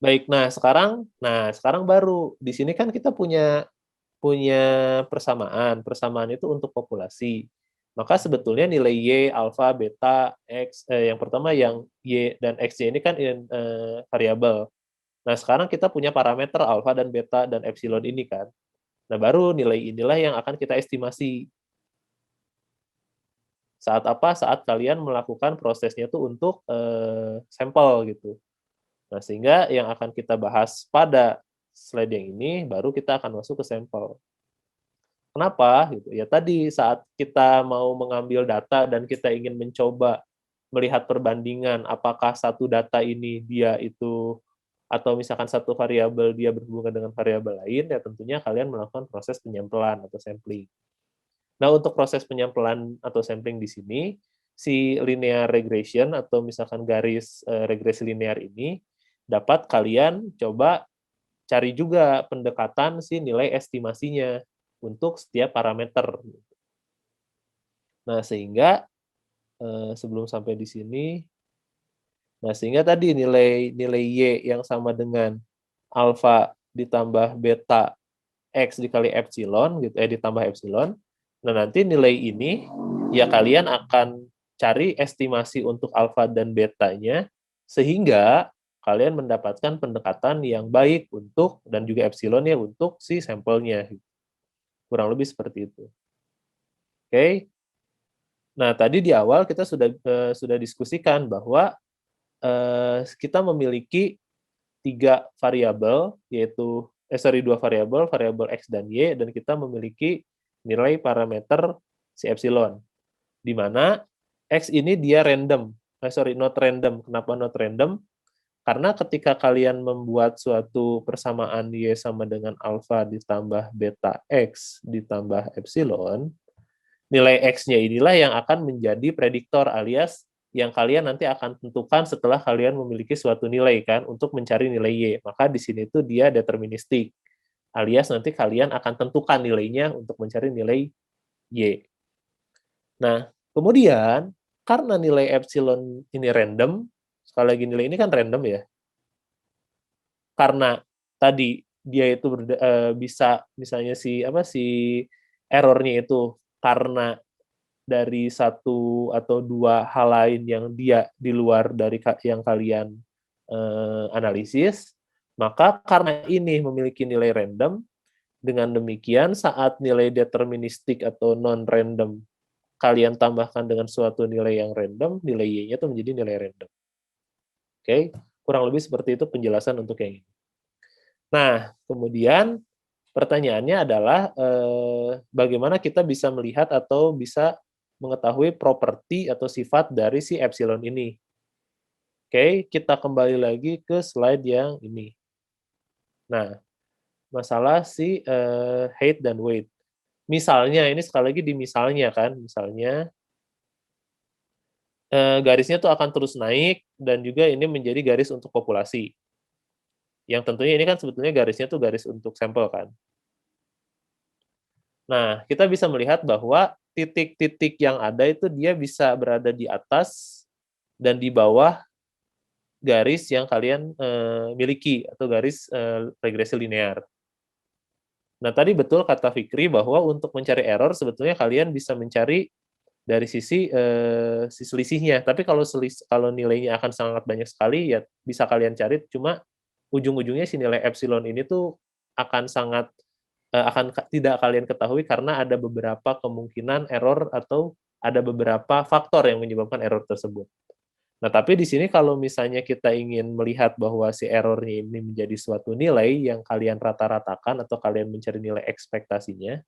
Baik, nah sekarang baru di sini kan kita punya punya persamaan. Persamaan itu untuk populasi. Maka sebetulnya nilai Y, alfa, beta, X, yang pertama yang Y dan X-nya ini kan variabel. Nah, sekarang kita punya parameter alfa dan beta dan epsilon ini kan. Nah, baru nilai inilah yang akan kita estimasi. Saat apa? Saat kalian melakukan prosesnya tuh untuk, sampel gitu. Nah, sehingga yang akan kita bahas pada slide yang ini, baru kita akan masuk ke sampel. Kenapa? Gitu, ya tadi saat kita mau mengambil data dan kita ingin mencoba melihat perbandingan apakah satu data ini dia itu atau misalkan satu variabel dia berhubungan dengan variabel lain, ya tentunya kalian melakukan proses penyampelan atau sampling. Nah, untuk proses penyampelan atau sampling di sini, si linear regression atau misalkan garis, regresi linear ini dapat kalian coba cari juga pendekatan si nilai estimasinya untuk setiap parameter. Nah, sehingga, sebelum sampai di sini, nah sehingga tadi nilai nilai Y yang sama dengan alfa ditambah beta X dikali epsilon gitu, ditambah epsilon. Nah, nanti nilai ini, ya kalian akan cari estimasi untuk alfa dan betanya, sehingga kalian mendapatkan pendekatan yang baik untuk dan juga epsilon ya untuk si sampelnya. Kurang lebih seperti itu. Oke. Nah, tadi di awal kita sudah diskusikan bahwa, kita memiliki 3 variabel, yaitu 2 variabel, variabel X dan Y, dan kita memiliki nilai parameter si epsilon, di mana X ini dia random, not random. Kenapa not random? Karena ketika kalian membuat suatu persamaan Y sama dengan alfa ditambah beta X ditambah epsilon, nilai X-nya inilah yang akan menjadi prediktor alias yang kalian nanti akan tentukan setelah kalian memiliki suatu nilai kan untuk mencari nilai Y. Maka di sini tuh dia deterministik. Alias nanti kalian akan tentukan nilainya untuk mencari nilai Y. Nah, kemudian karena nilai epsilon ini random, sekali lagi nilai ini kan random ya, karena tadi dia itu bisa misalnya si error-nya itu karena dari satu atau 2 hal lain yang dia di luar dari yang kalian, analisis, maka karena ini memiliki nilai random, dengan demikian saat nilai deterministik atau non-random kalian tambahkan dengan suatu nilai yang random, nilai Y-nya itu menjadi nilai random. Oke, kurang lebih seperti itu penjelasan untuk yang ini. Nah, kemudian pertanyaannya adalah, bagaimana kita bisa melihat atau bisa mengetahui properti atau sifat dari si epsilon ini. Oke, kita kembali lagi ke slide yang ini. Nah, masalah si, height dan weight. Misalnya, ini sekali lagi di misalnya kan, misalnya, garisnya tuh akan terus naik dan juga ini menjadi garis untuk populasi. Yang tentunya ini kan sebetulnya garisnya tuh garis untuk sampel kan. Nah, kita bisa melihat bahwa titik-titik yang ada itu dia bisa berada di atas dan di bawah garis yang kalian, miliki atau garis, regresi linear. Nah, tadi betul kata Fikri bahwa untuk mencari error sebetulnya kalian bisa mencari dari sisi, si selisihnya, tapi kalau nilainya akan sangat banyak sekali, ya bisa kalian cari, cuma ujung-ujungnya si nilai epsilon ini tuh akan sangat akan tidak kalian ketahui karena ada beberapa kemungkinan error atau ada beberapa faktor yang menyebabkan error tersebut. Nah, tapi di sini kalau misalnya kita ingin melihat bahwa si error-nya ini menjadi suatu nilai yang kalian rata-ratakan atau kalian mencari nilai ekspektasinya.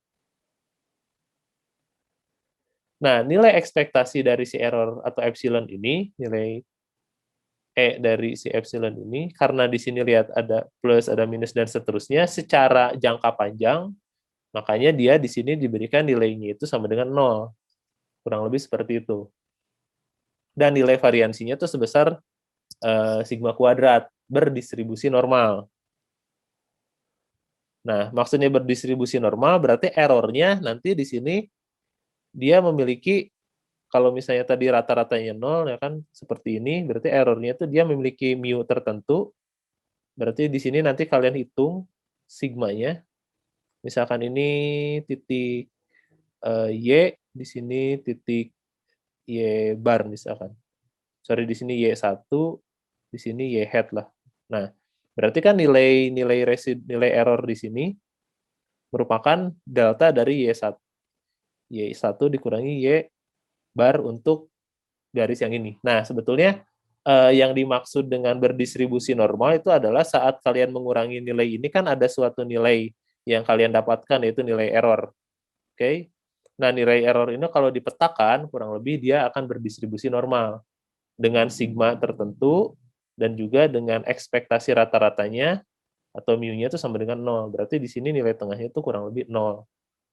Nah, nilai ekspektasi dari si error atau epsilon ini, nilai E dari si epsilon ini, karena di sini lihat ada plus, ada minus, dan seterusnya, secara jangka panjang, makanya dia di sini diberikan nilainya itu sama dengan 0, kurang lebih seperti itu. Dan nilai variansinya itu sebesar sigma kuadrat, berdistribusi normal. Nah, maksudnya berdistribusi normal berarti error-nya nanti di sini dia memiliki, kalau misalnya tadi rata-ratanya 0 ya kan seperti ini, berarti error-nya itu dia memiliki mu tertentu Berarti di sini nanti kalian hitung sigmanya. Misalkan ini titik Y, di sini titik Y bar misalkan. Sorry, di sini Y1, di sini Y hat lah. Nah, berarti kan nilai error di sini merupakan delta dari Y1. Y1 dikurangi Y bar untuk garis yang ini. Nah, sebetulnya yang dimaksud dengan berdistribusi normal itu adalah saat kalian mengurangi nilai ini kan ada suatu nilai yang kalian dapatkan, yaitu nilai error. Oke? Nah, nilai error ini kalau dipetakan, kurang lebih dia akan berdistribusi normal dengan sigma tertentu dan juga dengan ekspektasi rata-ratanya atau mu-nya itu sama dengan 0. Berarti di sini nilai tengahnya itu kurang lebih 0.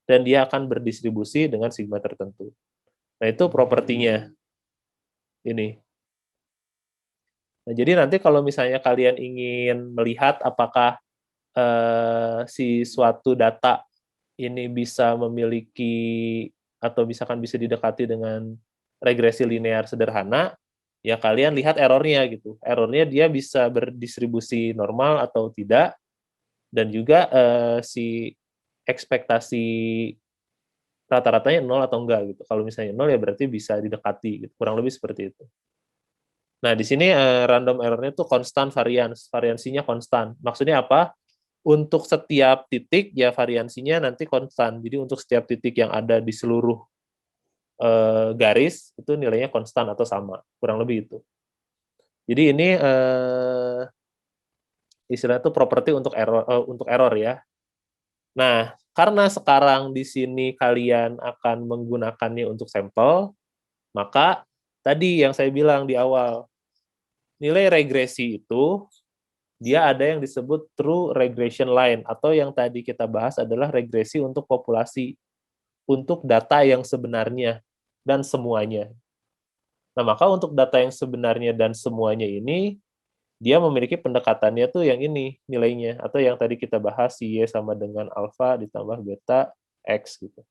Dan dia akan berdistribusi dengan sigma tertentu. Nah, itu propertinya. Ini. Nah, jadi nanti kalau misalnya kalian ingin melihat apakah si suatu data ini bisa memiliki atau misalkan bisa didekati dengan regresi linear sederhana, ya kalian lihat errornya gitu. Errornya dia bisa berdistribusi normal atau tidak, dan juga si ekspektasi rata-ratanya 0 atau enggak gitu. Kalau misalnya 0 ya berarti bisa didekati gitu. Kurang lebih seperti itu. Nah, di sini random error-nya tuh konstan variansinya konstan. Maksudnya apa? Untuk setiap titik ya variansinya nanti konstan. Jadi untuk setiap titik yang ada di seluruh garis itu nilainya konstan atau sama, kurang lebih itu. Jadi ini istilahnya itu properti untuk error ya. Nah, karena sekarang di sini kalian akan menggunakannya untuk sampel, maka tadi yang saya bilang di awal, nilai regresi itu dia ada yang disebut true regression line, atau yang tadi kita bahas adalah regresi untuk populasi, untuk data yang sebenarnya dan semuanya. Nah, maka untuk data yang sebenarnya dan semuanya ini, dia memiliki pendekatannya tuh yang ini nilainya, atau yang tadi kita bahas, Y sama dengan alpha ditambah beta X gitu.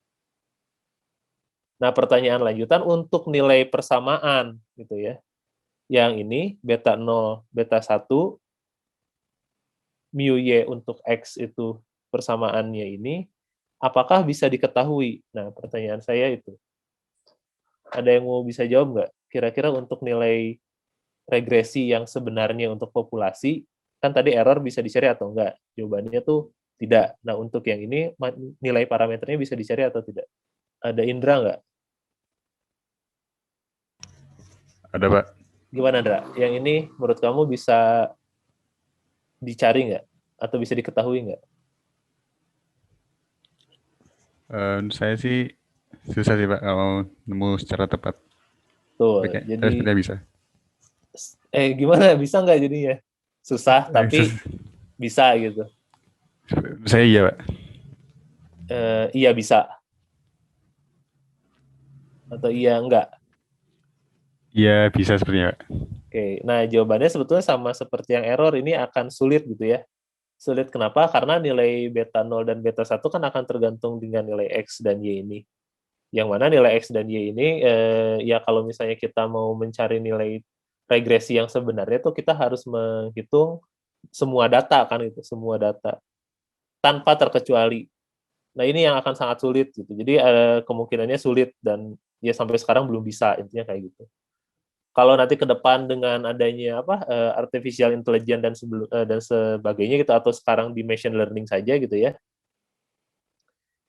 Nah, pertanyaan lanjutan untuk nilai persamaan gitu ya. Yang ini beta 0, beta 1, mu Y untuk X itu persamaannya ini, apakah bisa diketahui? Nah, pertanyaan saya itu. Ada yang mau bisa jawab nggak? Kira-kira untuk nilai regresi yang sebenarnya untuk populasi, kan tadi error bisa dicari atau enggak? Jawabannya tuh tidak. Nah, untuk yang ini, nilai parameternya bisa dicari atau tidak? Ada Indra nggak? Ada, Pak. Gimana, Indra? Yang ini menurut kamu bisa dicari nggak? Atau bisa diketahui nggak? Saya sih susah sih, Pak, kalau nemu secara tepat. Tuh, Tapi jadi, sebenarnya bisa. gimana? Bisa nggak jadinya? Susah, tapi bisa gitu. Saya iya, Pak. Iya bisa. Atau iya enggak? Iya bisa sepertinya, Pak. Oke, nah jawabannya sebetulnya sama seperti yang error, ini akan sulit gitu ya. Sulit kenapa? Karena nilai beta 0 dan beta 1 kan akan tergantung dengan nilai X dan Y ini. Yang mana nilai X dan Y ini, ya kalau misalnya kita mau mencari nilai regresi yang sebenarnya tuh kita harus menghitung semua data kan itu, semua data. Tanpa terkecuali. Nah ini yang akan sangat sulit gitu. Jadi kemungkinannya sulit dan ya sampai sekarang belum bisa, intinya kayak gitu. Kalau nanti ke depan dengan adanya artificial intelligence dan sebagainya gitu, atau sekarang di machine learning saja gitu ya,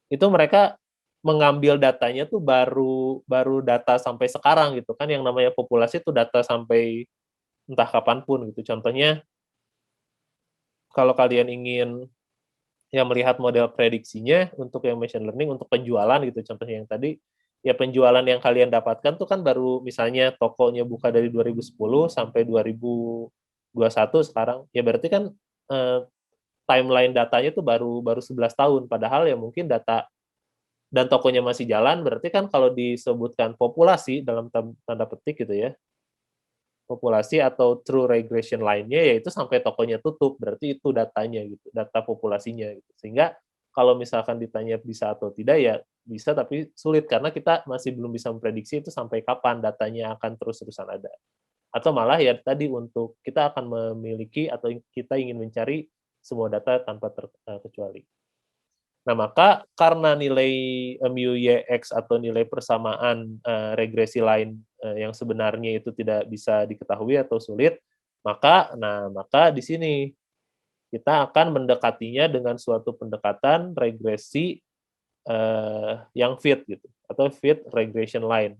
itu mereka mengambil datanya tuh baru data sampai sekarang gitu kan, yang namanya populasi itu data sampai entah kapanpun gitu. Contohnya kalau kalian ingin yang melihat model prediksinya untuk yang machine learning untuk penjualan gitu, contohnya yang tadi, ya penjualan yang kalian dapatkan tuh kan baru misalnya tokonya buka dari 2010 sampai 2021 sekarang, ya berarti kan timeline datanya tuh baru baru 11 tahun, padahal ya mungkin data dan tokonya masih jalan, berarti kan kalau disebutkan populasi dalam tanda petik gitu ya, populasi atau true regression line-nya yaitu sampai tokonya tutup, berarti itu datanya gitu, data populasinya gitu. Sehingga kalau misalkan ditanya bisa atau tidak ya bisa, tapi sulit karena kita masih belum bisa memprediksi itu sampai kapan datanya akan terus-terusan ada. Atau malah ya tadi untuk kita akan memiliki atau kita ingin mencari semua data tanpa terkecuali. Nah, maka karena nilai mu y(x) atau nilai persamaan regresi lain yang sebenarnya itu tidak bisa diketahui atau sulit, maka di sini kita akan mendekatinya dengan suatu pendekatan regresi yang fit gitu, atau fit regression line.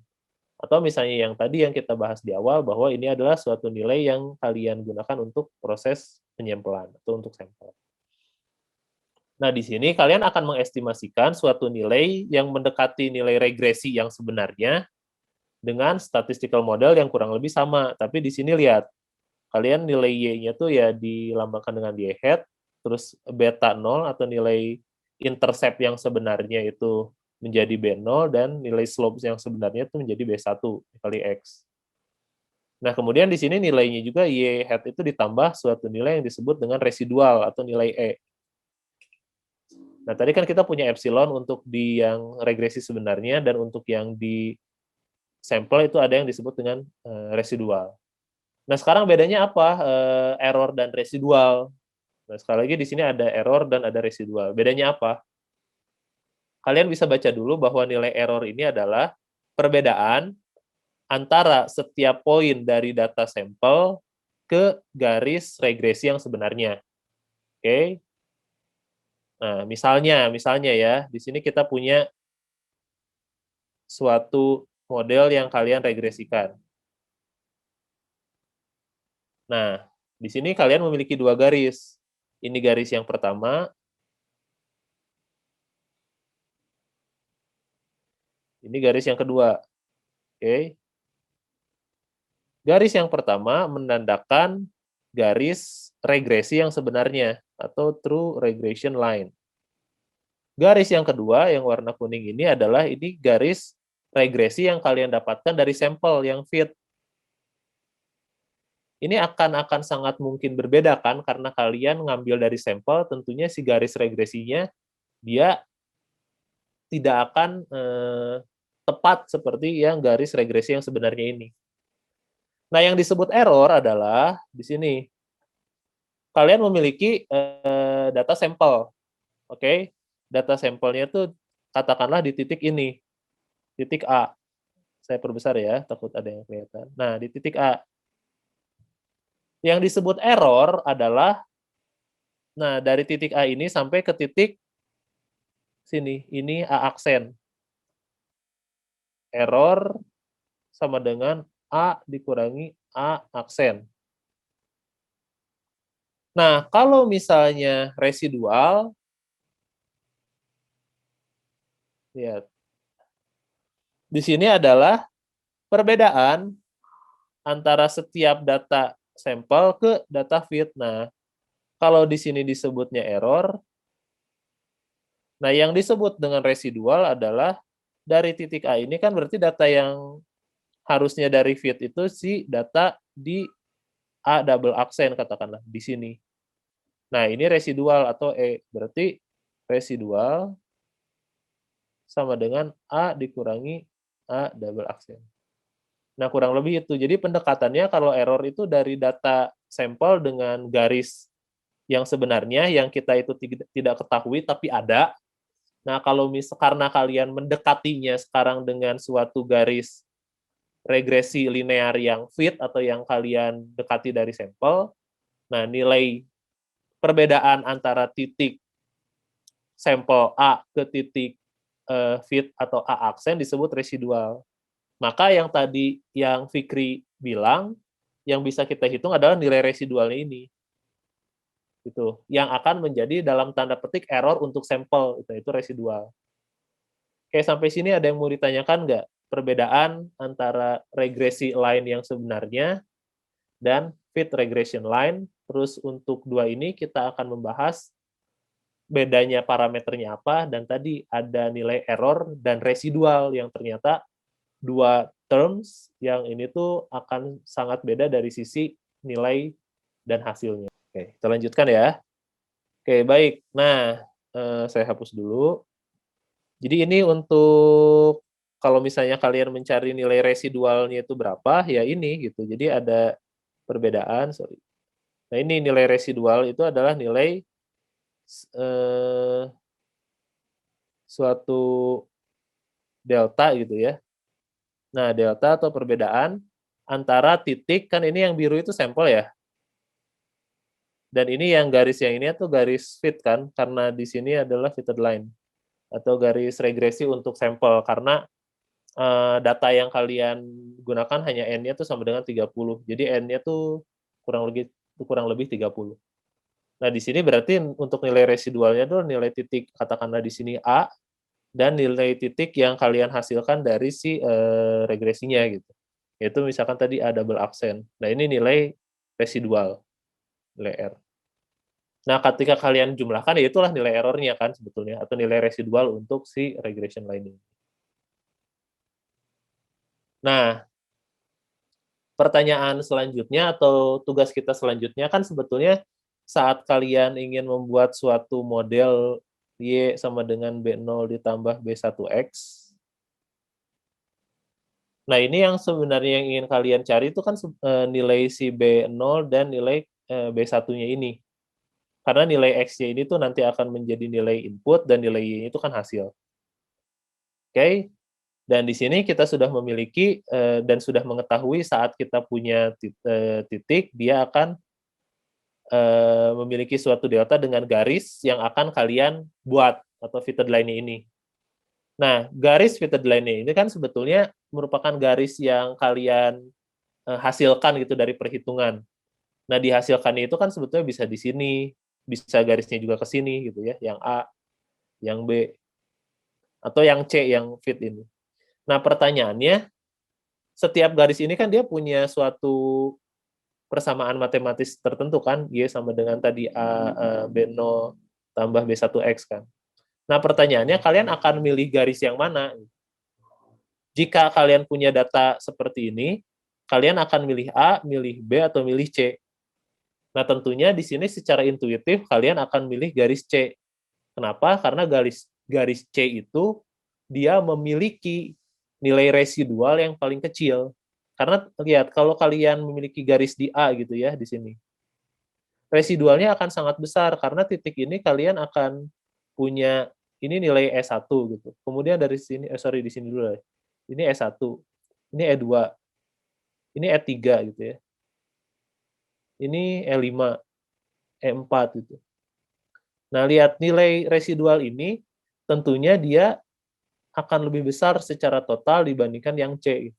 Atau misalnya yang tadi yang kita bahas di awal bahwa ini adalah suatu nilai yang kalian gunakan untuk proses penyampelan atau untuk sampel. Nah, di sini kalian akan mengestimasikan suatu nilai yang mendekati nilai regresi yang sebenarnya dengan statistical model yang kurang lebih sama. Tapi di sini lihat, kalian nilai y-nya tuh ya dilambangkan dengan y hat, terus beta 0 atau nilai intercept yang sebenarnya itu menjadi B0 dan nilai slope yang sebenarnya itu menjadi B1 kali X. Nah, kemudian di sini nilainya juga y hat itu ditambah suatu nilai yang disebut dengan residual atau nilai E. Nah, tadi kan kita punya epsilon untuk di yang regresi sebenarnya dan untuk yang di sampel itu ada yang disebut dengan residual. Nah, sekarang bedanya apa error dan residual? Nah, sekali lagi di sini ada error dan ada residual. Bedanya apa? Kalian bisa baca dulu bahwa nilai error ini adalah perbedaan antara setiap poin dari data sampel ke garis regresi yang sebenarnya. Oke? Nah, misalnya ya, di sini kita punya suatu model yang kalian regresikan. Nah, di sini kalian memiliki dua garis. Ini garis yang pertama, ini garis yang kedua. Oke. Garis yang pertama menandakan garis regresi yang sebenarnya atau true regression line. Garis yang kedua yang warna kuning ini adalah ini garis regresi yang kalian dapatkan dari sampel yang fit. Ini akan sangat mungkin berbeda kan karena kalian ngambil dari sampel, tentunya si garis regresinya dia tidak akan tepat seperti yang garis regresi yang sebenarnya ini. Nah, yang disebut error adalah di sini. Kalian memiliki data sampel, oke? Data sampelnya tuh katakanlah di titik ini, titik A. Saya perbesar ya, takut ada yang kelihatan. Nah, di titik A. Yang disebut error adalah, nah dari titik A ini sampai ke titik sini, ini A aksen. Error sama dengan A dikurangi A aksen. Nah, kalau misalnya residual, lihat. Di sini adalah perbedaan antara setiap data sampel ke data fit. Nah, kalau di sini disebutnya error, nah yang disebut dengan residual adalah dari titik A ini kan berarti data yang harusnya dari fit itu si data di A double aksen katakanlah di sini. Nah, ini residual atau E. Berarti residual sama dengan A dikurangi A double aksen. Nah, kurang lebih itu. Jadi pendekatannya kalau error itu dari data sampel dengan garis yang sebenarnya yang kita itu tidak ketahui tapi ada. Nah, kalau karena kalian mendekatinya sekarang dengan suatu garis regresi linear yang fit atau yang kalian dekati dari sampel, nah nilai perbedaan antara titik sampel A ke titik fit atau A aksen disebut residual. Maka yang tadi yang Fikri bilang, yang bisa kita hitung adalah nilai residualnya ini. Gitu. Yang akan menjadi dalam tanda petik error untuk sampel, itu residual. Oke, sampai sini ada yang mau ditanyakan nggak? Perbedaan antara regresi line yang sebenarnya dan fit regression line. Terus untuk dua ini kita akan membahas bedanya parameternya apa, dan tadi ada nilai error dan residual yang ternyata dua terms yang ini tuh akan sangat beda dari sisi nilai dan hasilnya. Oke, kita lanjutkan ya. Oke, baik. Nah, saya hapus dulu. Jadi ini untuk kalau misalnya kalian mencari nilai residualnya itu berapa, ya ini gitu. Jadi ada perbedaan. Sorry. Nah ini nilai residual itu adalah nilai suatu delta gitu ya. Nah delta atau perbedaan antara titik, kan ini yang biru itu sampel ya. Dan ini yang garis yang ini tuh garis fit kan, karena di sini adalah fitted line atau garis regresi untuk sampel, karena data yang kalian gunakan hanya n-nya tuh sama dengan 30. Jadi n-nya tuh kurang lebih 30. Nah, di sini berarti untuk nilai residualnya tuh nilai titik, katakanlah di sini A, dan nilai titik yang kalian hasilkan dari si regresinya gitu. Yaitu misalkan tadi A double aksen. Nah, ini nilai residual, nilai R. Nah, ketika kalian jumlahkan, ya itulah nilai errornya kan sebetulnya, atau nilai residual untuk si regression line ini. Nah, pertanyaan selanjutnya atau tugas kita selanjutnya kan sebetulnya saat kalian ingin membuat suatu model Y sama dengan B0 ditambah B1X. Nah, ini yang sebenarnya yang ingin kalian cari itu kan nilai si B0 dan nilai B1-nya ini. Karena nilai X-nya ini tuh nanti akan menjadi nilai input dan nilai Y itu kan hasil. Oke? Dan di sini kita sudah memiliki dan sudah mengetahui saat kita punya titik, dia akan memiliki suatu delta dengan garis yang akan kalian buat atau fitted line ini. Nah, garis fitted line ini kan sebetulnya merupakan garis yang kalian hasilkan gitu dari perhitungan. Nah, dihasilkannya itu kan sebetulnya bisa di sini, bisa garisnya juga ke sini gitu ya, yang A, yang B, atau yang C yang fit ini. Nah, pertanyaannya, setiap garis ini kan dia punya suatu persamaan matematis tertentu kan, Y sama dengan tadi A, B0 tambah B1X kan. Nah, pertanyaannya kalian akan milih garis yang mana? Jika kalian punya data seperti ini, kalian akan milih A, milih B, atau milih C. Nah, tentunya di sini secara intuitif kalian akan milih garis C. Kenapa? Karena garis C itu dia memiliki nilai residual yang paling kecil. Karena lihat, kalau kalian memiliki garis di A gitu ya, di sini, residualnya akan sangat besar, karena titik ini kalian akan punya, ini nilai E1 gitu. Kemudian dari sini, di sini dulu ya. Ini E1, ini E2, ini E3 gitu ya. Ini E5, E4 gitu. Nah, lihat nilai residual ini, tentunya dia akan lebih besar secara total dibandingkan yang C.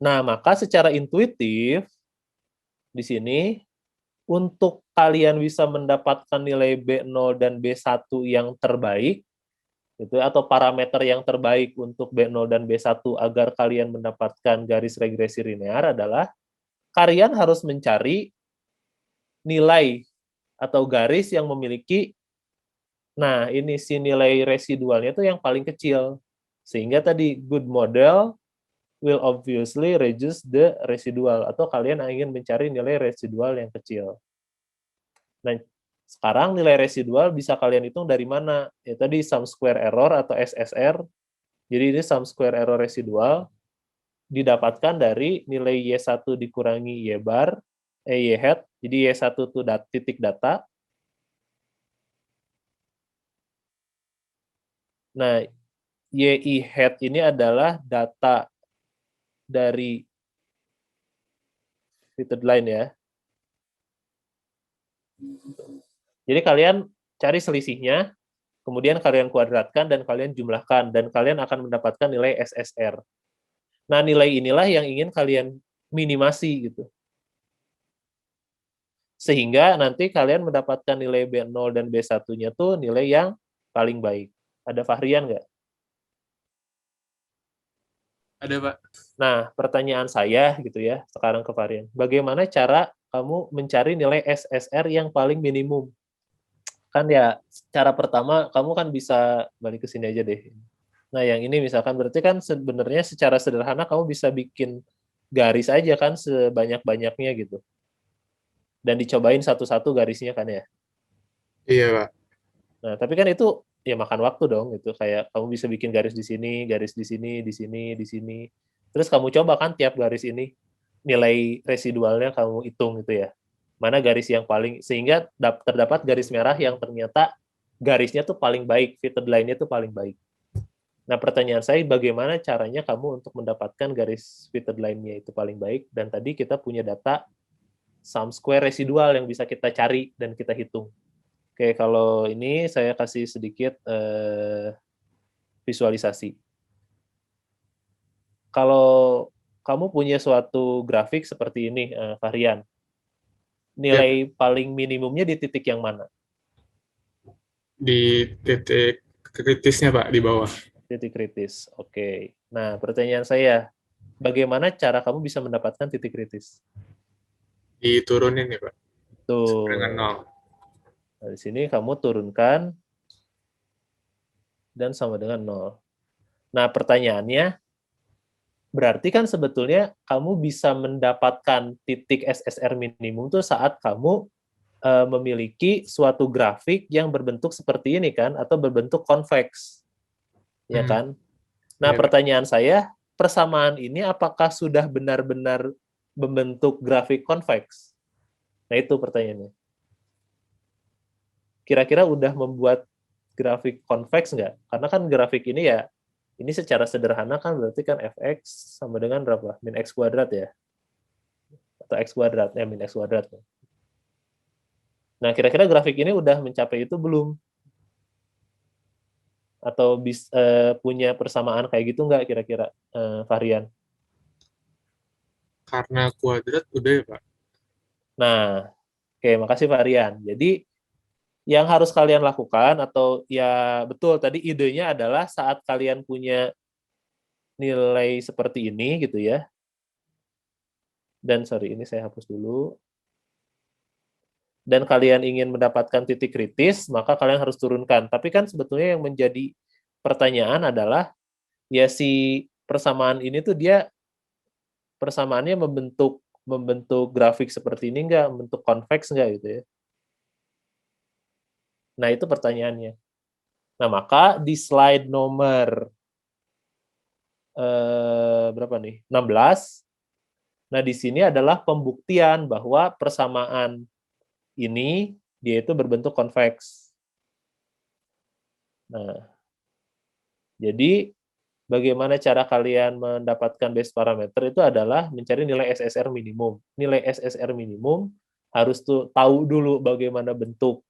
Nah, maka secara intuitif di sini untuk kalian bisa mendapatkan nilai B0 dan B1 yang terbaik gitu atau parameter yang terbaik untuk B0 dan B1 agar kalian mendapatkan garis regresi linear adalah kalian harus mencari nilai atau garis yang memiliki, nah ini si nilai residualnya itu yang paling kecil. Sehingga tadi good model will obviously reduce the residual, atau kalian ingin mencari nilai residual yang kecil. Nah, sekarang nilai residual bisa kalian hitung dari mana? Ya tadi sum square error atau SSR. Jadi ini sum square error residual didapatkan dari nilai Y1 dikurangi Y bar, Y hat. Jadi Y1 itu titik data. Nah, YI hat ini adalah data dari fitted line ya. Jadi kalian cari selisihnya, kemudian kalian kuadratkan dan kalian jumlahkan, dan kalian akan mendapatkan nilai SSR. Nah, nilai inilah yang ingin kalian minimasi gitu. Sehingga nanti kalian mendapatkan nilai B0 dan B1-nya tuh nilai yang paling baik. Ada Fahrian nggak? Ada, Pak. Nah, pertanyaan saya gitu ya, sekarang ke Fahrian. Bagaimana cara kamu mencari nilai SSR yang paling minimum? Kan ya, cara pertama kamu kan bisa balik ke sini aja deh. Nah, yang ini misalkan berarti kan sebenarnya secara sederhana kamu bisa bikin garis aja kan sebanyak-banyaknya gitu. Dan dicobain satu-satu garisnya kan ya. Iya, Pak. Nah, tapi kan itu ya makan waktu dong itu, kayak kamu bisa bikin garis di sini, garis di sini, di sini, di sini. Terus kamu coba kan tiap garis ini nilai residualnya kamu hitung gitu ya. Mana garis yang paling, sehingga terdapat garis merah yang ternyata garisnya tuh paling baik, fitted line-nya tuh paling baik. Nah, pertanyaan saya, bagaimana caranya kamu untuk mendapatkan garis fitted line-nya itu paling baik? Dan tadi kita punya data sum square residual yang bisa kita cari dan kita hitung. Oke, kalau ini saya kasih sedikit visualisasi. Kalau kamu punya suatu grafik seperti ini, Fahrian, Ya, nilai paling minimumnya di titik yang mana? di titik kritisnya Pak, di bawah. Titik kritis. Oke. Nah, pertanyaan saya, bagaimana cara kamu bisa mendapatkan titik kritis? Diturunin ya Pak, dengan Tuh. 0. Nah, di sini kamu turunkan dan sama dengan 0. Nah, pertanyaannya, berarti kan sebetulnya kamu bisa mendapatkan titik SSR minimum tuh saat kamu memiliki suatu grafik yang berbentuk seperti ini kan, atau berbentuk konveks, ya kan? Nah, Iya, Pak. pertanyaan saya, persamaan ini apakah sudah benar-benar membentuk grafik konveks? Nah, itu pertanyaannya. Kira-kira udah membuat grafik konveks nggak? Karena kan grafik ini ya, ini secara sederhana kan berarti kan fx sama dengan berapa? Min x kuadrat ya? Atau x kuadrat, ya min x kuadrat. Nah, kira-kira grafik ini udah mencapai itu belum? Atau punya persamaan kayak gitu nggak kira-kira, Fahrian? Karena kuadrat udah ya Pak. Nah, oke, makasih Fahrian. Jadi, yang harus kalian lakukan, atau ya betul, tadi idenya adalah saat kalian punya nilai seperti ini, gitu ya. Dan, sorry, ini saya hapus dulu. Dan kalian ingin mendapatkan titik kritis, maka kalian harus turunkan. Tapi kan sebetulnya yang menjadi pertanyaan adalah, ya si persamaan ini tuh dia persamaannya membentuk grafik seperti ini nggak, membentuk konveks nggak gitu ya. Nah, itu pertanyaannya. Nah, maka di slide nomor berapa nih? 16. Nah, di sini adalah pembuktian bahwa persamaan ini dia itu berbentuk konveks. Nah, jadi bagaimana cara kalian mendapatkan base parameter itu adalah mencari nilai SSR minimum. Nilai SSR minimum harus tahu dulu bagaimana bentuk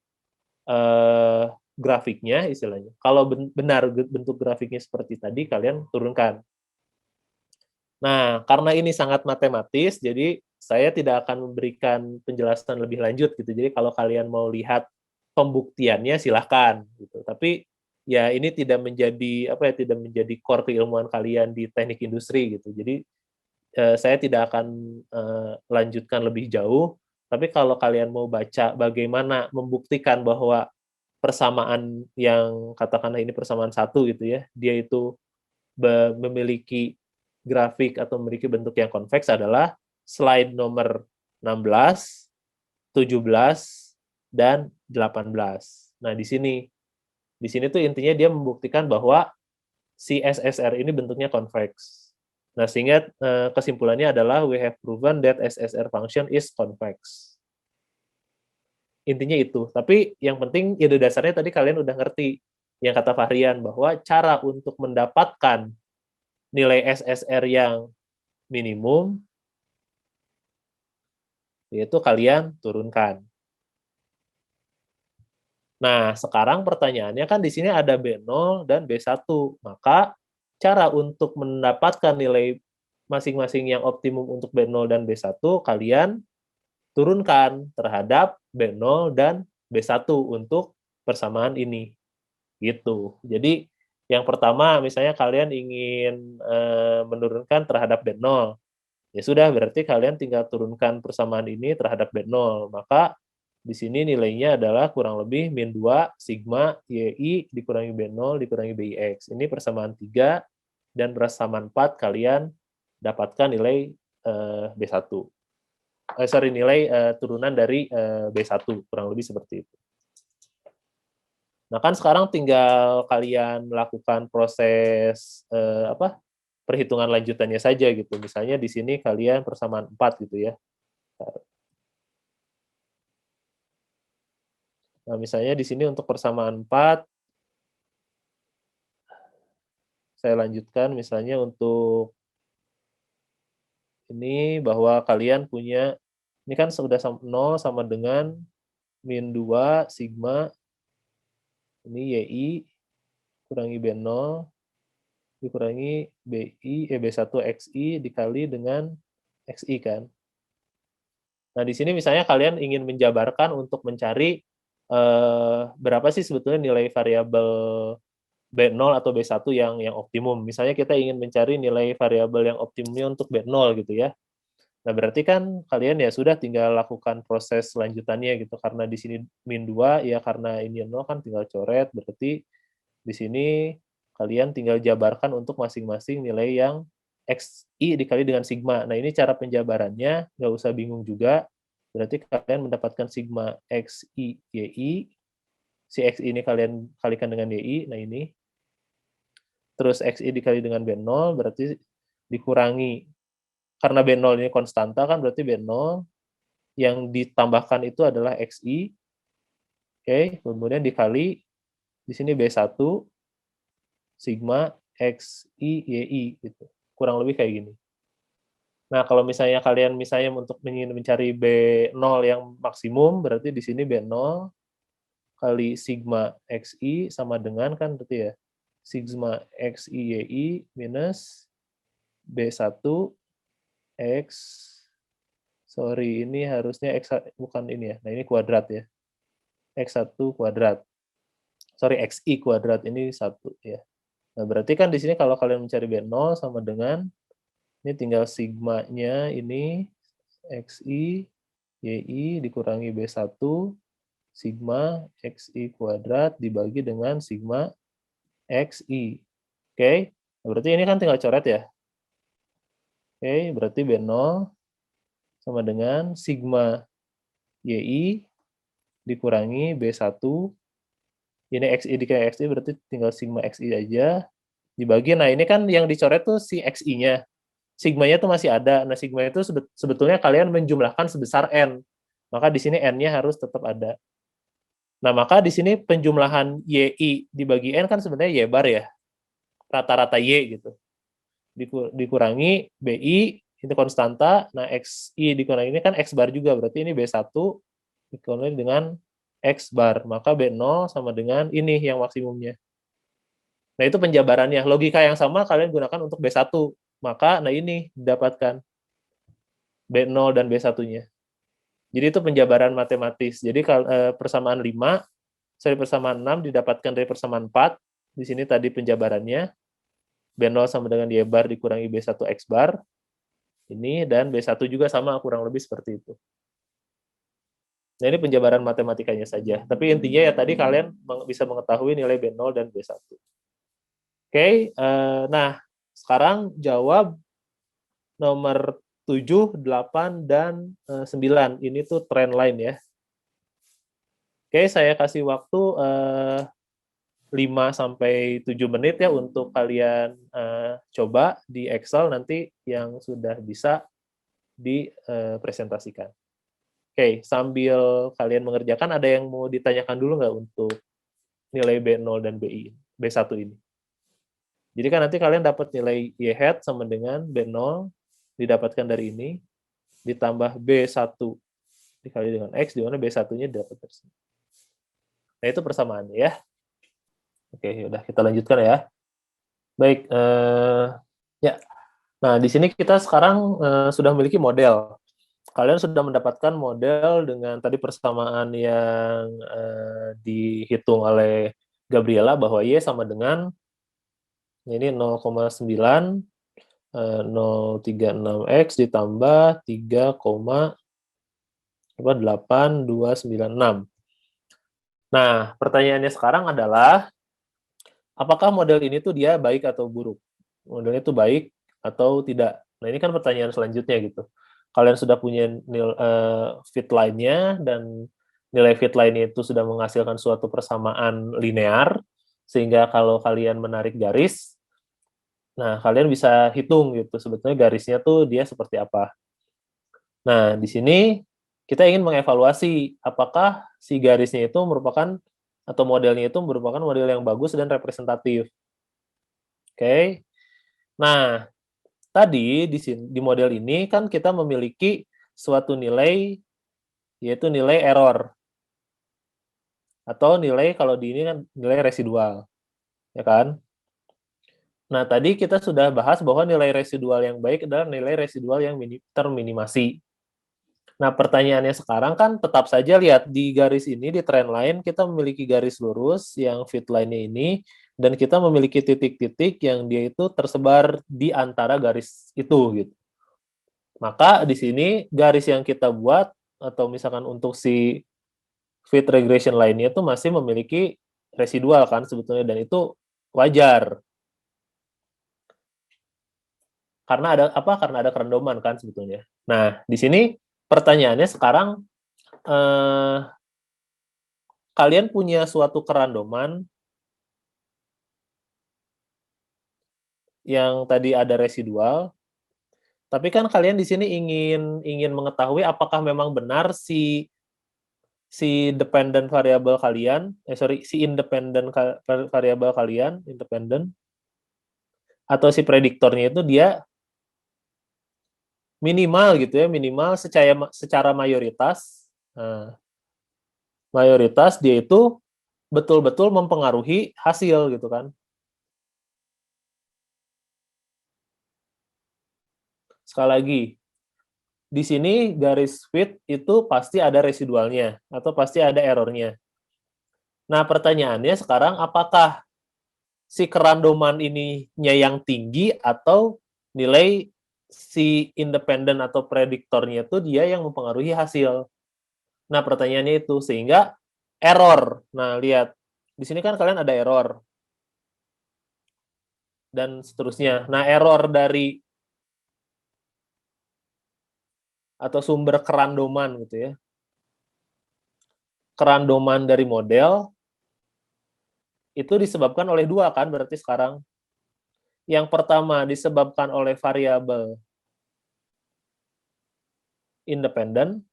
grafiknya istilahnya. Kalau benar bentuk grafiknya seperti tadi, kalian turunkan. Nah, karena ini sangat matematis, jadi saya tidak akan memberikan penjelasan lebih lanjut gitu. Jadi kalau kalian mau lihat pembuktiannya silahkan gitu. Tapi ya ini tidak menjadi tidak menjadi core keilmuan kalian di teknik industri gitu. Jadi saya tidak akan lanjutkan lebih jauh. Tapi kalau kalian mau baca bagaimana membuktikan bahwa persamaan yang katakanlah ini persamaan satu gitu ya, dia itu memiliki grafik atau memiliki bentuk yang konveks adalah slide nomor 16, 17, dan 18. Nah, di sini tuh intinya dia membuktikan bahwa si SSR ini bentuknya konveks. Nah, sehingga kesimpulannya adalah we have proven that SSR function is convex. Intinya itu. Tapi yang penting ide dasarnya tadi kalian udah ngerti yang kata Fahrian, bahwa cara untuk mendapatkan nilai SSR yang minimum yaitu kalian turunkan. Nah, sekarang pertanyaannya kan di sini ada B0 dan B1. Maka cara untuk mendapatkan nilai masing-masing yang optimum untuk B0 dan B1, kalian turunkan terhadap B0 dan B1 untuk persamaan ini. Gitu. Jadi, yang pertama misalnya kalian ingin menurunkan terhadap B0. Ya sudah, berarti kalian tinggal turunkan persamaan ini terhadap B0. Maka di sini nilainya adalah kurang lebih min 2 sigma YI dikurangi B0 dikurangi BIX. Ini persamaan 3, dan persamaan 4 kalian dapatkan nilai B1. Nilai turunan dari B1, kurang lebih seperti itu. Nah, kan sekarang tinggal kalian lakukan proses perhitungan lanjutannya saja gitu. Misalnya di sini kalian persamaan 4 gitu ya. Nah, misalnya di sini untuk persamaan 4, saya lanjutkan misalnya untuk ini bahwa kalian punya, ini kan sudah 0 sama dengan min 2 sigma, ini YI kurangi B0 dikurangi B1 XI dikali dengan XI kan. Nah, di sini misalnya kalian ingin menjabarkan untuk mencari berapa sih sebetulnya nilai variabel B0 atau B1 yang optimum. Misalnya kita ingin mencari nilai variabel yang optimumnya untuk B0 gitu ya. Nah, berarti kan kalian ya sudah tinggal lakukan proses lanjutannya gitu. Karena di sini min 2, ya karena ini 0 kan tinggal coret, berarti di sini kalian tinggal jabarkan untuk masing-masing nilai yang XI dikali dengan sigma. Nah, ini cara penjabarannya, nggak usah bingung juga. Berarti kalian mendapatkan sigma XI YI, si XI ini kalian kalikan dengan YI, nah ini. Terus XI dikali dengan B0, berarti dikurangi. Karena B0 ini konstanta kan, berarti B0 yang ditambahkan itu adalah XI. Oke, kemudian dikali, di sini B1, sigma XI YI gitu. Kurang lebih kayak gini. Nah, kalau misalnya kalian untuk ingin mencari B0 yang maksimum, berarti di sini B0 kali sigma XI sama dengan kan berarti ya, sigma XI YI minus B1 X, sorry, ini harusnya X, bukan ini ya, nah ini kuadrat ya, X1 kuadrat. Sorry, XI kuadrat, ini 1 ya. Nah, berarti kan di sini kalau kalian mencari B0 sama dengan, ini tinggal sigmanya ini, XI, YI dikurangi B1, sigma XI kuadrat dibagi dengan sigma XI. Oke, nah, berarti ini kan tinggal coret ya. Oke, berarti B0 sama dengan sigma YI dikurangi B1, ini XI dikali XI berarti tinggal sigma XI aja, dibagi, nah ini kan yang dicoret tuh si XI-nya. Sigmanya tuh masih ada. Nah, sigma itu sebetulnya kalian menjumlahkan sebesar N. Maka di sini N-nya harus tetap ada. Nah, maka di sini penjumlahan YI dibagi N kan sebenarnya Y bar ya. Rata-rata Y gitu. Dikurangi BI, itu konstanta. Nah, XI dikurangi ini kan X bar juga. Berarti ini B1 dikurangi dengan X bar. Maka B0 sama dengan ini yang maksimumnya. Nah, itu penjabarannya. Logika yang sama kalian gunakan untuk B1. Maka, nah ini didapatkan B0 dan B1-nya. Jadi itu penjabaran matematis. Jadi persamaan 5, dari persamaan 6 didapatkan dari persamaan 4. Di sini tadi penjabarannya. B0 sama dengan Y bar dikurangi B1 X bar. Ini, dan B1 juga sama, kurang lebih seperti itu. Nah, ini penjabaran matematikanya saja. Tapi intinya ya tadi kalian bisa mengetahui nilai B0 dan B1. Oke, nah sekarang jawab nomor 7, 8, dan 9. Ini tuh trend line ya. Oke, saya kasih waktu 5-7 menit ya untuk kalian coba di Excel nanti yang sudah bisa dipresentasikan. Oke, sambil kalian mengerjakan, ada yang mau ditanyakan dulu nggak untuk nilai B0 dan B1 ini? Jadi kan nanti kalian dapat nilai Y hat sama dengan B0 didapatkan dari ini, ditambah B1 dikali dengan X, di mana B1-nya dapat dari sini. Nah, itu persamaannya ya. Oke, udah kita lanjutkan ya. Baik, ya. Nah, di sini kita sekarang sudah memiliki model. Kalian sudah mendapatkan model dengan tadi persamaan yang dihitung oleh Gabriela bahwa Y sama dengan ini 0,9 036X ditambah 3,8296. Nah, pertanyaannya sekarang adalah, apakah model ini tuh dia baik atau buruk? Modelnya itu baik atau tidak? Nah, ini kan pertanyaan selanjutnya gitu. Kalian sudah punya fit line-nya dan nilai fit line itu sudah menghasilkan suatu persamaan linear, sehingga kalau kalian menarik garis, nah kalian bisa hitung gitu sebetulnya garisnya tuh dia seperti apa. Nah, di sini kita ingin mengevaluasi apakah si garisnya itu merupakan atau modelnya itu merupakan model yang bagus dan representatif. Oke. Nah, tadi di model ini kan kita memiliki suatu nilai yaitu nilai error atau nilai kalau di ini kan nilai residual, ya kan? Nah, tadi kita sudah bahas bahwa nilai residual yang baik adalah nilai residual yang terminimasi. Nah, pertanyaannya sekarang kan tetap saja lihat di garis ini, di trend line, kita memiliki garis lurus yang fit line-nya ini, dan kita memiliki titik-titik yang dia itu tersebar di antara garis itu, gitu. Maka di sini garis yang kita buat, atau misalkan untuk si fit regression line-nya itu masih memiliki residual kan sebetulnya, dan itu wajar. Karena ada apa? Karena ada kerandoman kan sebetulnya. Nah, di sini pertanyaannya sekarang, kalian punya suatu kerandoman yang tadi ada residual, tapi kan kalian di sini ingin mengetahui apakah memang benar si dependent variabel kalian, si independent variabel kalian, independent, atau si prediktornya itu dia minimal gitu ya, minimal secara mayoritas. Nah, mayoritas dia itu betul-betul mempengaruhi hasil gitu kan. Sekali lagi, di sini garis fit itu pasti ada residualnya atau pasti ada errornya. Nah, pertanyaannya sekarang apakah si kerandoman ininya yang tinggi atau nilai si independen atau prediktornya itu dia yang mempengaruhi hasil. Nah, pertanyaannya itu sehingga error. Nah, lihat di sini kan kalian ada error dan seterusnya. Nah, error dari atau sumber kerandoman gitu ya. Kerandoman dari model itu disebabkan oleh dua kan berarti sekarang. Yang pertama disebabkan oleh variabel independen.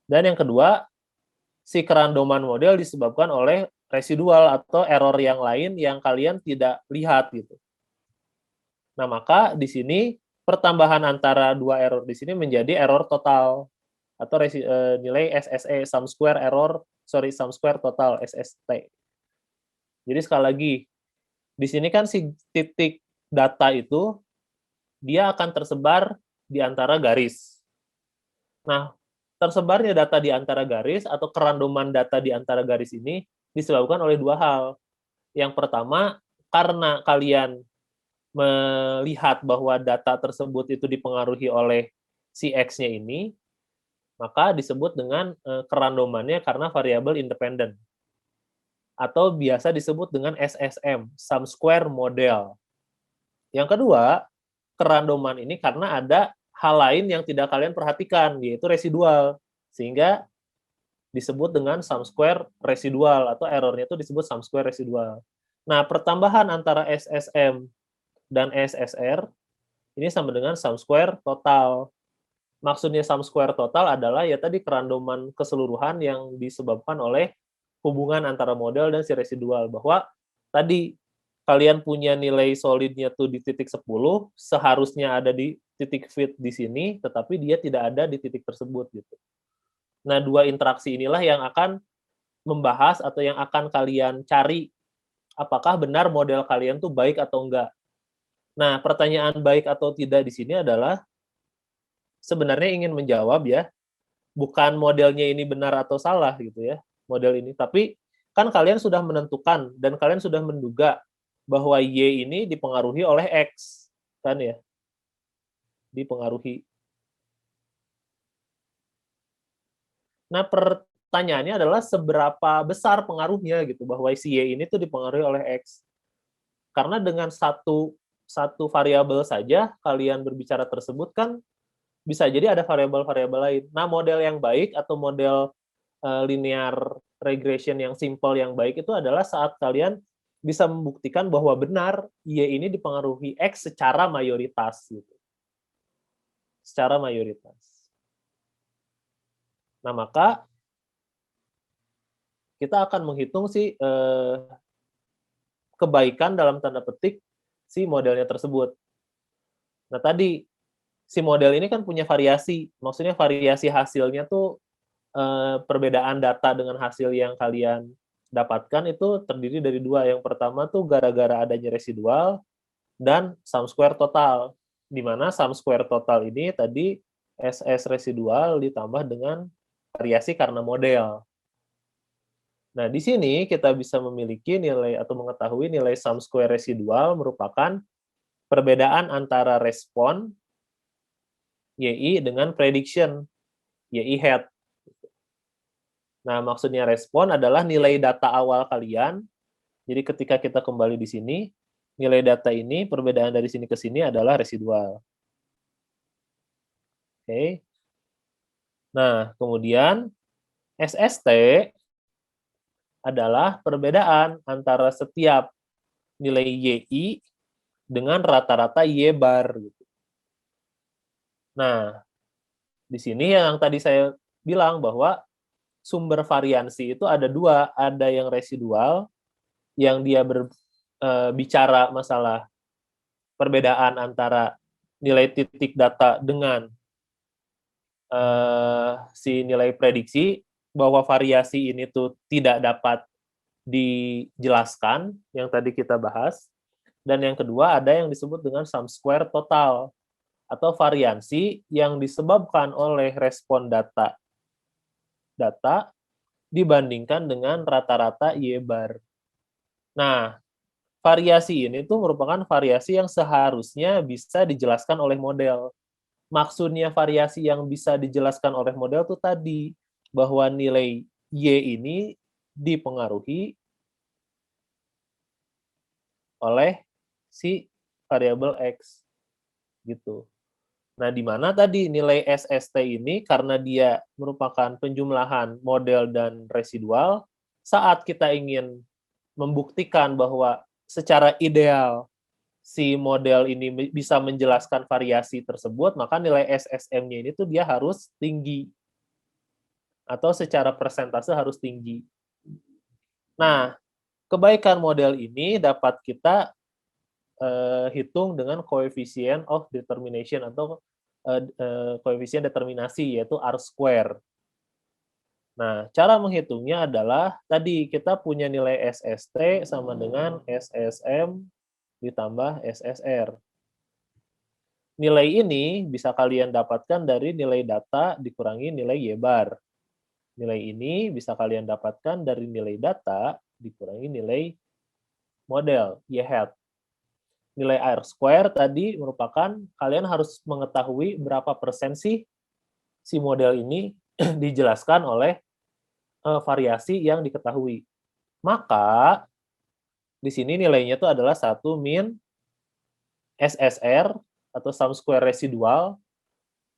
Dan yang kedua, si kerandoman model disebabkan oleh residual atau error yang lain yang kalian tidak lihat gitu. Nah, maka di sini pertambahan antara dua error di sini menjadi error total atau nilai SSE, sum square total SST. Jadi sekali lagi, di sini kan si titik data itu dia akan tersebar di antara garis. Nah, tersebarnya data di antara garis atau kerandoman data di antara garis ini disebabkan oleh dua hal. Yang pertama, karena kalian melihat bahwa data tersebut itu dipengaruhi oleh si X-nya ini, maka disebut dengan kerandomannya karena variabel independen. Atau biasa disebut dengan SSM, sum square model. Yang kedua, kerandoman ini karena ada hal lain yang tidak kalian perhatikan, yaitu residual. Sehingga disebut dengan sum square residual, atau errornya itu disebut sum square residual. Nah, pertambahan antara SSM dan SSR ini sama dengan sum square total. Maksudnya sum square total adalah ya tadi kerandoman keseluruhan yang disebabkan oleh hubungan antara model dan si residual. Bahwa tadi kalian punya nilai solidnya tuh di titik 10, seharusnya ada di titik fit di sini, tetapi dia tidak ada di titik tersebut gitu. Nah, dua interaksi inilah yang akan membahas atau yang akan kalian cari apakah benar model kalian tuh baik atau enggak. Nah, pertanyaan baik atau tidak di sini adalah sebenarnya ingin menjawab ya, bukan modelnya ini benar atau salah gitu ya, model ini. Tapi kan kalian sudah menentukan dan kalian sudah menduga bahwa Y ini dipengaruhi oleh X, kan ya? Dipengaruhi. Nah, pertanyaannya adalah seberapa besar pengaruhnya gitu, bahwa si Y ini tuh dipengaruhi oleh X. Karena dengan satu variabel saja kalian berbicara tersebut kan bisa jadi ada variabel-variabel lain. Nah, model yang baik atau model linear regression yang simple yang baik itu adalah saat kalian bisa membuktikan bahwa benar Y ini dipengaruhi X secara mayoritas gitu. Secara mayoritas. Nah, maka kita akan menghitung si kebaikan dalam tanda petik si modelnya tersebut. Nah, tadi si model ini kan punya variasi. Maksudnya variasi hasilnya tuh perbedaan data dengan hasil yang kalian dapatkan itu terdiri dari dua. Yang pertama tuh gara-gara adanya residual dan sum square total. Di mana sum square total ini tadi SS residual ditambah dengan variasi karena model. Nah, di sini kita bisa memiliki nilai atau mengetahui nilai sum square residual merupakan perbedaan antara respon YI dengan prediction YI head. Nah, maksudnya respon adalah nilai data awal kalian. Jadi ketika kita kembali di sini, nilai data ini, perbedaan dari sini ke sini adalah residual. Oke. Nah, kemudian SST adalah perbedaan antara setiap nilai YI dengan rata-rata Y bar. Nah, di sini yang tadi saya bilang bahwa sumber variansi itu ada dua, ada yang residual, yang dia bicara masalah perbedaan antara nilai titik data dengan si nilai prediksi, bahwa variasi ini tuh tidak dapat dijelaskan, yang tadi kita bahas. Dan yang kedua ada yang disebut dengan sum square total, atau variansi yang disebabkan oleh respon data dibandingkan dengan rata-rata Y bar. Nah, variasi ini tuh merupakan variasi yang seharusnya bisa dijelaskan oleh model. Maksudnya variasi yang bisa dijelaskan oleh model tuh tadi, bahwa nilai Y ini dipengaruhi oleh si variabel X. Gitu. Nah, di mana tadi nilai SST ini karena dia merupakan penjumlahan model dan residual, saat kita ingin membuktikan bahwa secara ideal si model ini bisa menjelaskan variasi tersebut, maka nilai SSM-nya ini tuh dia harus tinggi. Atau secara persentase harus tinggi. Nah, kebaikan model ini dapat kita hitung dengan coefficient of determination atau koefisien determinasi, yaitu R-square. Nah, cara menghitungnya adalah tadi kita punya nilai SST sama dengan SSM ditambah SSR. Nilai ini bisa kalian dapatkan dari nilai data dikurangi nilai Y bar. Nilai ini bisa kalian dapatkan dari nilai data dikurangi nilai model, Y hat. Nilai R-square tadi merupakan kalian harus mengetahui berapa persen sih si model ini dijelaskan oleh variasi yang diketahui. Maka di sini nilainya itu adalah 1 min SSR atau sum square residual,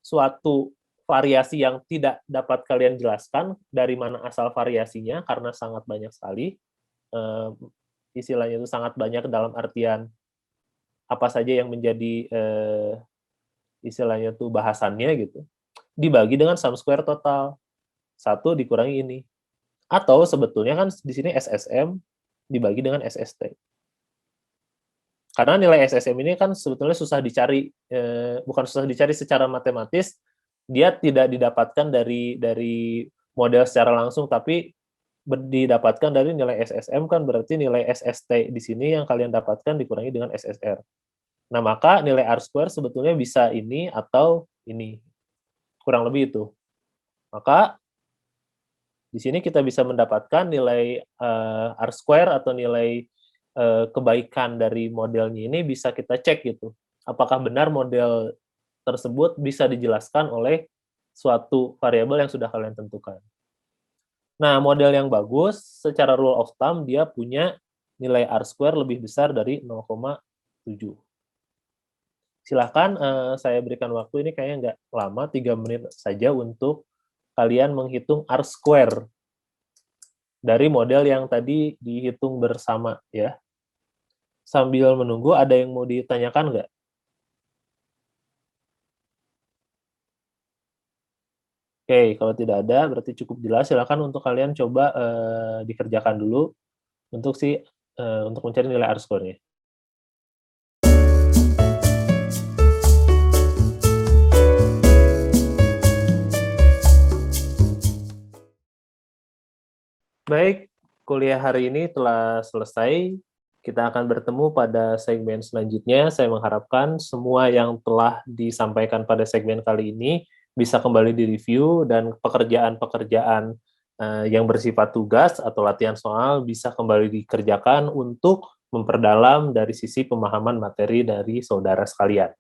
suatu variasi yang tidak dapat kalian jelaskan dari mana asal variasinya karena sangat banyak sekali. Istilahnya itu sangat banyak dalam artian apa saja yang menjadi istilahnya tuh bahasannya gitu, dibagi dengan sum square total. 1 dikurangi ini. Atau sebetulnya kan di sini SSM dibagi dengan SST. Karena nilai SSM ini kan sebetulnya susah dicari, bukan susah dicari secara matematis, dia tidak didapatkan dari model secara langsung, tapi didapatkan dari nilai SSM, kan berarti nilai SST di sini yang kalian dapatkan dikurangi dengan SSR. Nah, maka nilai R-square sebetulnya bisa ini atau ini. Kurang lebih itu. Maka di sini kita bisa mendapatkan nilai R-square atau nilai kebaikan dari modelnya ini bisa kita cek gitu. Apakah benar model tersebut bisa dijelaskan oleh suatu variabel yang sudah kalian tentukan. Nah, model yang bagus secara rule of thumb dia punya nilai R-square lebih besar dari 0,7. Silahkan saya berikan waktu ini kayaknya nggak lama, 3 menit saja untuk kalian menghitung R-square dari model yang tadi dihitung bersama ya. Sambil menunggu, ada yang mau ditanyakan nggak? Oke, kalau tidak ada berarti cukup jelas. Silakan untuk kalian coba dikerjakan dulu untuk untuk mencari nilai R-square-nya. Baik, kuliah hari ini telah selesai. Kita akan bertemu pada segmen selanjutnya. Saya mengharapkan semua yang telah disampaikan pada segmen kali ini bisa kembali direview dan pekerjaan-pekerjaan yang bersifat tugas atau latihan soal bisa kembali dikerjakan untuk memperdalam dari sisi pemahaman materi dari saudara sekalian.